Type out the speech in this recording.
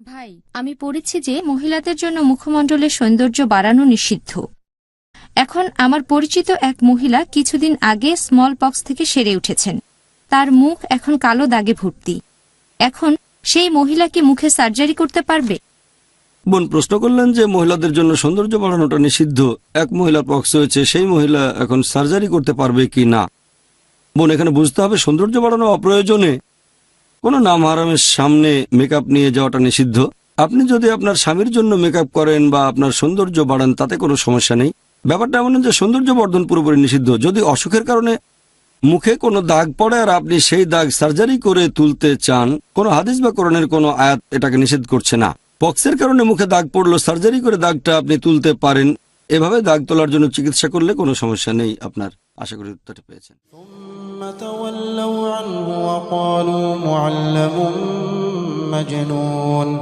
ভাই, আমি পড়েছি যে মহিলাদের জন্য মুখমণ্ডলের সৌন্দর্য বাড়ানো নিষিদ্ধ। এখন আমার পরিচিত এক মহিলা কিছুদিন আগে স্মল পক্স থেকে সেরে উঠেছেন। তার মুখ এখন কালো দাগে ভর্তি। এখন সেই মহিলা কি মুখে সার্জারি করতে পারবে? বোন প্রশ্ন করলেন যে মহিলাদের জন্য সৌন্দর্য বাড়ানোটা নিষিদ্ধ, এক মহিলার পক্স হয়েছে, সেই মহিলা এখন সার্জারি করতে পারবে কি না। বোন এখানে বুঝতে হবে সৌন্দর্য বাড়ানো অপ্রয়োজনে কোনো নামহারামের সামনে মেকআপ নিয়ে যাওয়াটা নিষিদ্ধ। আপনি যদি আপনার স্বামীর জন্য মেকআপ করেন বা আপনার সৌন্দর্য বাড়ান তাতে কোনো সমস্যা নেই। ব্যাপারটা এমন যে সৌন্দর্য বর্ধন পুরোপুরি নিষিদ্ধ। যদি অসুখের কারণে মুখে কোনো দাগ পড়ে আর আপনি সেই দাগ সার্জারি করে তুলতে চান, কোনো হাদিস বা কোরআনের কোনো আয়াত এটাকে নিষেধ করছে না। পক্সের কারণে মুখে দাগ পড়লো, সার্জারি করে দাগটা আপনি তুলতে পারেন। এভাবে দাগ তোলার জন্য চিকিৎসা করলে কোনো সমস্যা নেই আপনার। আশা করি উত্তরটা পেয়েছেন। ثم تولوا عنه وقالوا معلم مجنون